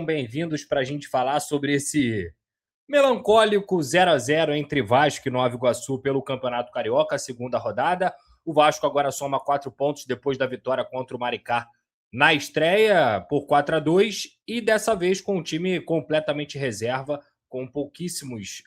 bem-vindos para a gente falar sobre esse melancólico 0-0 entre Vasco e Nova Iguaçu pelo Campeonato Carioca, a segunda rodada. O Vasco agora soma 4 pontos depois da vitória contra o Maricá na estreia por 4-2 e dessa vez com um time completamente reserva, com pouquíssimos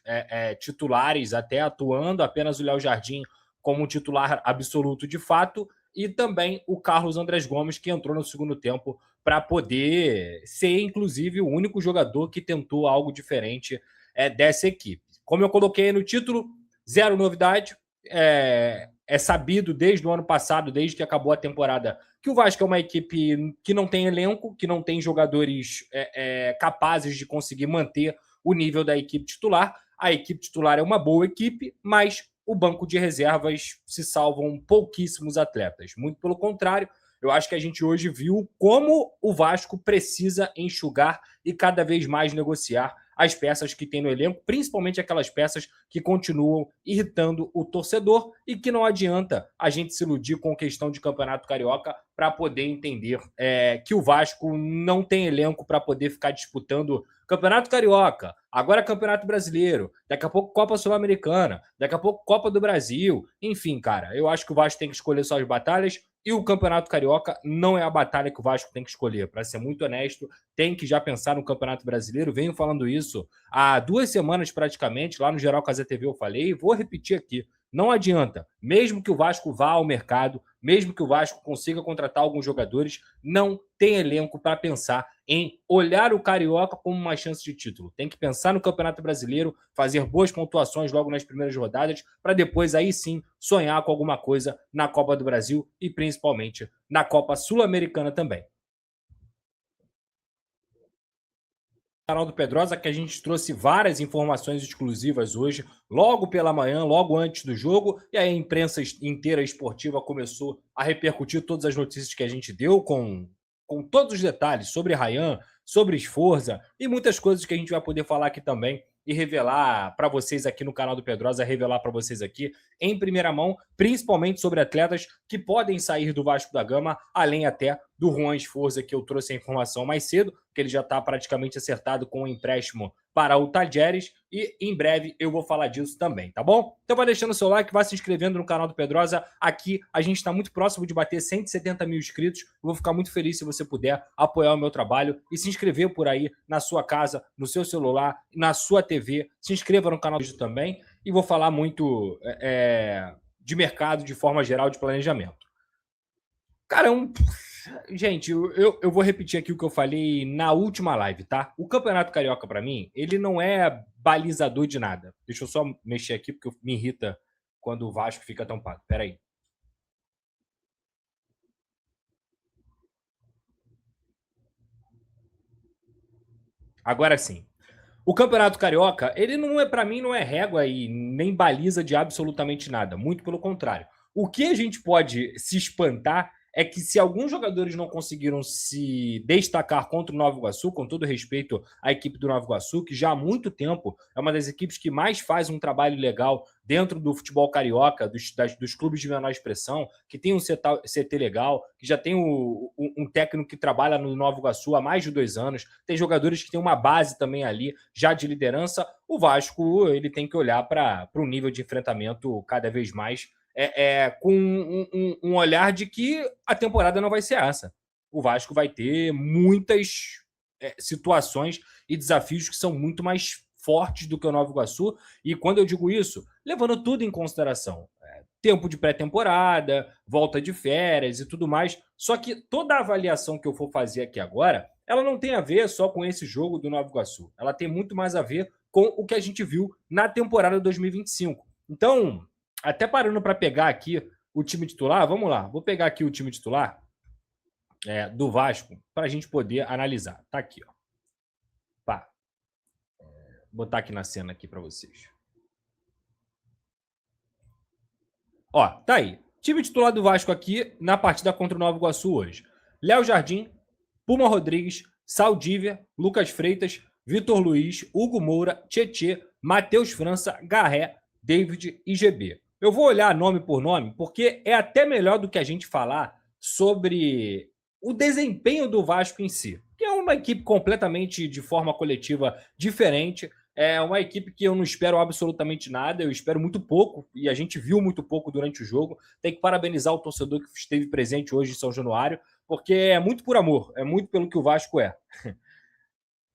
titulares até atuando, apenas o Léo Jardim como titular absoluto de fato, e também o Carlos Andrés Gomes, que entrou no segundo tempo para poder ser, inclusive, o único jogador que tentou algo diferente dessa equipe. Como eu coloquei no título, zero novidade. É sabido desde o ano passado, desde que acabou a temporada, que o Vasco é uma equipe que não tem elenco, que não tem jogadores capazes de conseguir manter o nível da equipe titular. A equipe titular é uma boa equipe, mas o banco de reservas se salvam pouquíssimos atletas. Muito pelo contrário, eu acho que a gente hoje viu como o Vasco precisa enxugar e cada vez mais negociar as peças que tem no elenco, principalmente aquelas peças que continuam irritando o torcedor e que não adianta a gente se iludir com questão de Campeonato Carioca para poder entender que o Vasco não tem elenco para poder ficar disputando Campeonato Carioca, agora Campeonato Brasileiro, daqui a pouco Copa Sul-Americana, daqui a pouco Copa do Brasil. Enfim, cara, eu acho que o Vasco tem que escolher suas batalhas e o Campeonato Carioca não é a batalha que o Vasco tem que escolher. Para ser muito honesto, tem que já pensar no Campeonato Brasileiro. Venho falando isso há 2 semanas praticamente, lá no Geral Casa TV eu falei e vou repetir aqui. Não adianta, mesmo que o Vasco vá ao mercado, mesmo que o Vasco consiga contratar alguns jogadores, não tem elenco para pensar em olhar o Carioca como uma chance de título. Tem que pensar no Campeonato Brasileiro, fazer boas pontuações logo nas primeiras rodadas, para depois aí sim sonhar com alguma coisa na Copa do Brasil e principalmente na Copa Sul-Americana também. Canal do Pedrosa, que a gente trouxe várias informações exclusivas hoje, logo pela manhã, logo antes do jogo, e aí a imprensa inteira esportiva começou a repercutir todas as notícias que a gente deu com todos os detalhes sobre Rayan, sobre Sforza e muitas coisas que a gente vai poder falar aqui também e revelar para vocês aqui no canal do Pedrosa, revelar para vocês aqui em primeira mão, principalmente sobre atletas que podem sair do Vasco da Gama, além até do Juan Sforza, que eu trouxe a informação mais cedo, que ele já está praticamente acertado com o empréstimo para o Tajeres, e em breve eu vou falar disso também, tá bom? Então vai deixando o seu like, vai se inscrevendo no canal do Pedrosa. Aqui a gente está muito próximo de bater 170 mil inscritos. Eu vou ficar muito feliz se você puder apoiar o meu trabalho e se inscrever por aí na sua casa, no seu celular, na sua TV. Se inscreva no canal também e vou falar muito de mercado de forma geral, de planejamento. Cara, gente, eu vou repetir aqui o que eu falei na última live, tá? O Campeonato Carioca, para mim, ele não é balizador de nada. Deixa eu só mexer aqui, porque me irrita quando o Vasco fica tampado. Pera aí. Agora sim. O Campeonato Carioca, ele não é, para mim, não é régua e nem baliza de absolutamente nada. Muito pelo contrário. O que a gente pode se espantar é que se alguns jogadores não conseguiram se destacar contra o Nova Iguaçu, com todo respeito à equipe do Nova Iguaçu, que já há muito tempo é uma das equipes que mais faz um trabalho legal dentro do futebol carioca, dos clubes de menor expressão, que tem um CT legal, que já tem um técnico que trabalha no Nova Iguaçu há mais de 2 anos, tem jogadores que têm uma base também ali, já de liderança. O Vasco ele tem que olhar para um nível de enfrentamento cada vez mais com um olhar de que a temporada não vai ser essa. O Vasco vai ter muitas situações e desafios que são muito mais fortes do que o Nova Iguaçu. E quando eu digo isso, levando tudo em consideração. Tempo de pré-temporada, volta de férias e tudo mais. Só que toda a avaliação que eu for fazer aqui agora, ela não tem a ver só com esse jogo do Nova Iguaçu. Ela tem muito mais a ver com o que a gente viu na temporada 2025. Então, até parando para pegar aqui o time titular, vamos lá. Vou pegar aqui o time titular do Vasco para a gente poder analisar. Tá aqui, ó. Pá. Vou botar aqui na cena aqui para vocês. Ó, tá aí. Time titular do Vasco aqui na partida contra o Nova Iguaçu hoje. Léo Jardim, Puma Rodrigues, Saldívia, Lucas Freitas, Vitor Luiz, Hugo Moura, Tietê, Matheus França, Garré, David e GB. Eu vou olhar nome por nome, porque é até melhor do que a gente falar sobre o desempenho do Vasco em si, que é uma equipe completamente de forma coletiva diferente. É uma equipe que eu não espero absolutamente nada, eu espero muito pouco, e a gente viu muito pouco durante o jogo. Tem que parabenizar o torcedor que esteve presente hoje em São Januário, porque é muito por amor, é muito pelo que o Vasco é.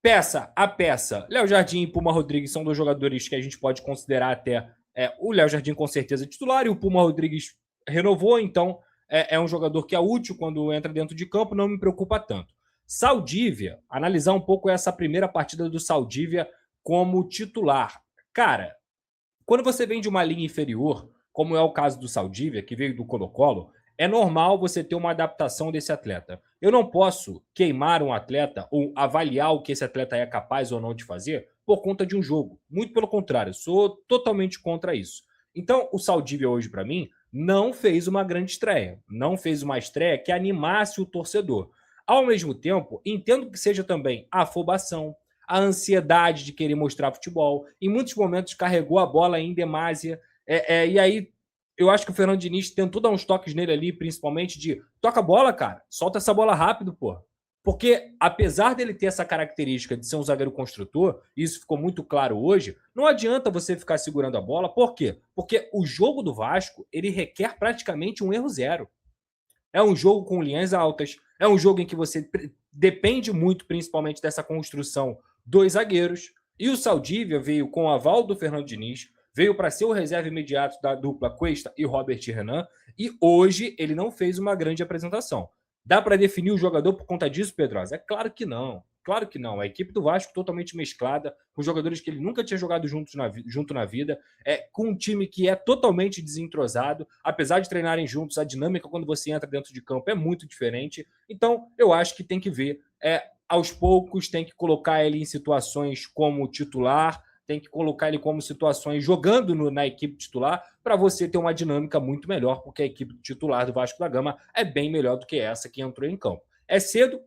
Peça a peça, Léo Jardim e Puma Rodrigues são dois jogadores que a gente pode considerar até. O Léo Jardim com certeza é titular e o Puma Rodrigues renovou, então é um jogador que é útil quando entra dentro de campo, não me preocupa tanto. Saldívia, analisar um pouco essa primeira partida do Saldívia como titular. Cara, quando você vem de uma linha inferior, como é o caso do Saldívia, que veio do Colo-Colo, é normal você ter uma adaptação desse atleta. Eu não posso queimar um atleta ou avaliar o que esse atleta é capaz ou não de fazer por conta de um jogo. Muito pelo contrário, sou totalmente contra isso. Então, o Saldívia hoje, para mim, não fez uma grande estreia. Não fez uma estreia que animasse o torcedor. Ao mesmo tempo, entendo que seja também a afobação, a ansiedade de querer mostrar futebol. Em muitos momentos carregou a bola em demasia. E aí eu acho que o Fernando Diniz tentou dar uns toques nele ali, principalmente de toca a bola, cara, solta essa bola rápido, pô. Porque apesar dele ter essa característica de ser um zagueiro construtor, e isso ficou muito claro hoje, não adianta você ficar segurando a bola. Por quê? Porque o jogo do Vasco, ele requer praticamente um erro zero. É um jogo com linhas altas, é um jogo em que você depende muito, principalmente, dessa construção dos zagueiros. E o Saldívia veio com o aval do Fernando Diniz, veio para ser o reserva imediato da dupla Cuesta e Robert Renan, e hoje ele não fez uma grande apresentação. Dá para definir o jogador por conta disso, Pedrosa? É claro que não. Claro que não. A equipe do Vasco totalmente mesclada, com jogadores que ele nunca tinha jogado junto na vida, com um time que é totalmente desentrosado. Apesar de treinarem juntos, a dinâmica quando você entra dentro de campo é muito diferente. Então, eu acho que tem que ver. Aos poucos, tem que colocar ele em situações como titular, tem que colocar ele como situações jogando na equipe titular para você ter uma dinâmica muito melhor, porque a equipe titular do Vasco da Gama é bem melhor do que essa que entrou em campo. É cedo,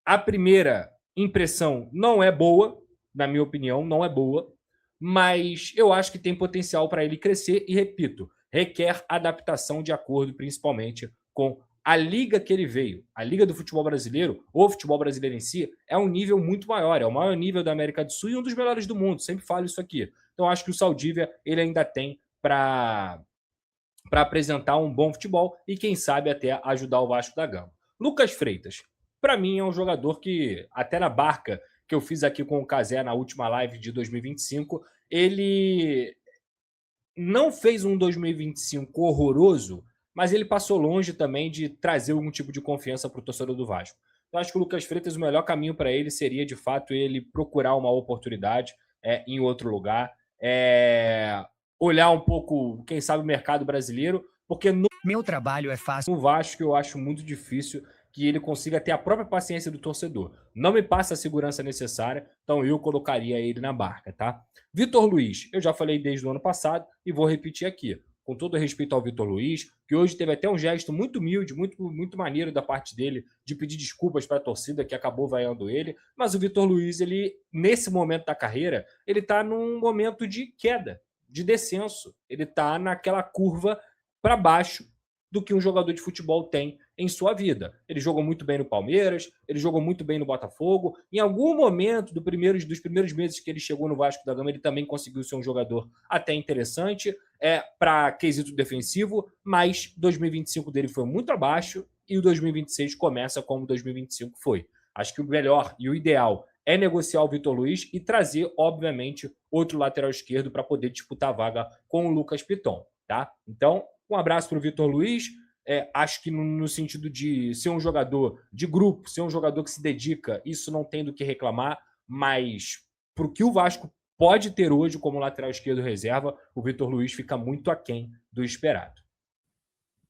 a primeira impressão não é boa, na minha opinião, não é boa, mas eu acho que tem potencial para ele crescer e, repito, requer adaptação de acordo principalmente com a liga que ele veio. A liga do futebol brasileiro, o futebol brasileiro em si, é um nível muito maior, é o maior nível da América do Sul e um dos melhores do mundo, sempre falo isso aqui. Então acho que o Saldívia ele ainda tem para apresentar um bom futebol e quem sabe até ajudar o Vasco da Gama. Lucas Freitas, para mim é um jogador que até na barca que eu fiz aqui com o Cazé na última live de 2025, ele não fez um 2025 horroroso, mas ele passou longe também de trazer algum tipo de confiança para o torcedor do Vasco. Eu acho que o Lucas Freitas, o melhor caminho para ele seria, de fato, ele procurar uma oportunidade em outro lugar, olhar um pouco, quem sabe, o mercado brasileiro, porque no Meu trabalho é fácil. Vasco eu acho muito difícil que ele consiga ter a própria paciência do torcedor. Não me passa a segurança necessária, então eu colocaria ele na barca, tá? Vitor Luiz, eu já falei desde o ano passado e vou repetir aqui. Com todo respeito ao Vitor Luiz, que hoje teve até um gesto muito humilde, muito maneiro da parte dele, de pedir desculpas para a torcida que acabou vaiando ele. Mas o Vitor Luiz, ele, nesse momento da carreira, ele está num momento de queda, de descenso. Ele está naquela curva para baixo do que um jogador de futebol tem em sua vida. Ele jogou muito bem no Palmeiras, ele jogou muito bem no Botafogo. Em algum momento dos primeiros meses que ele chegou no Vasco da Gama, ele também conseguiu ser um jogador até interessante para quesito defensivo, mas 2025 dele foi muito abaixo e o 2026 começa como 2025 foi. Acho que o melhor e o ideal é negociar o Vitor Luiz e trazer, obviamente, outro lateral esquerdo para poder disputar a vaga com o Lucas Piton, tá? Então, um abraço para o Vitor Luiz. Acho que no sentido de ser um jogador de grupo, ser um jogador que se dedica, isso não tem do que reclamar, mas para o que o Vasco pode ter hoje como lateral esquerdo reserva, o Vitor Luiz fica muito aquém do esperado.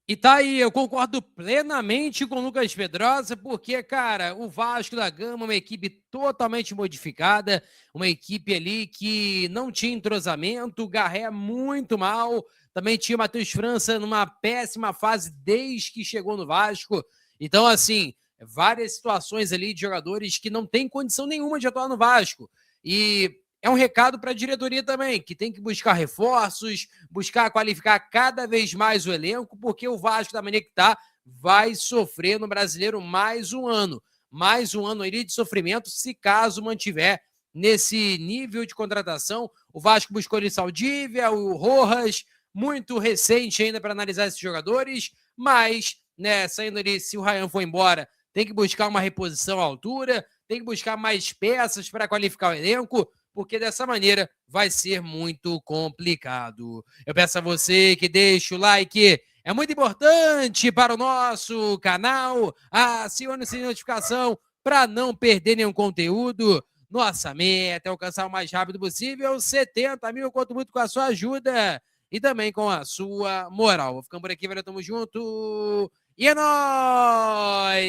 E tá aí, eu concordo plenamente com o Lucas Pedrosa, porque, cara, o Vasco da Gama é uma equipe totalmente modificada, uma equipe ali que não tinha entrosamento, o Garré muito mal, também tinha o Matheus França numa péssima fase desde que chegou no Vasco. Então, assim, várias situações ali de jogadores que não têm condição nenhuma de atuar no Vasco. E é um recado para a diretoria também, que tem que buscar reforços, buscar qualificar cada vez mais o elenco, porque o Vasco, da maneira que está, vai sofrer no Brasileiro mais um ano aí de sofrimento, se caso mantiver nesse nível de contratação. O Vasco buscou ali Saldívia, o Rojas, muito recente ainda para analisar esses jogadores, mas, né, saindo ali, se o Ryan for embora, tem que buscar uma reposição à altura, tem que buscar mais peças para qualificar o elenco, porque dessa maneira vai ser muito complicado. Eu peço a você que deixe o like, é muito importante para o nosso canal, acione a notificação para não perder nenhum conteúdo. Nossa meta é alcançar o mais rápido possível 70 mil, eu conto muito com a sua ajuda e também com a sua moral. Vou ficando por aqui, valeu, tamo junto e é nóis!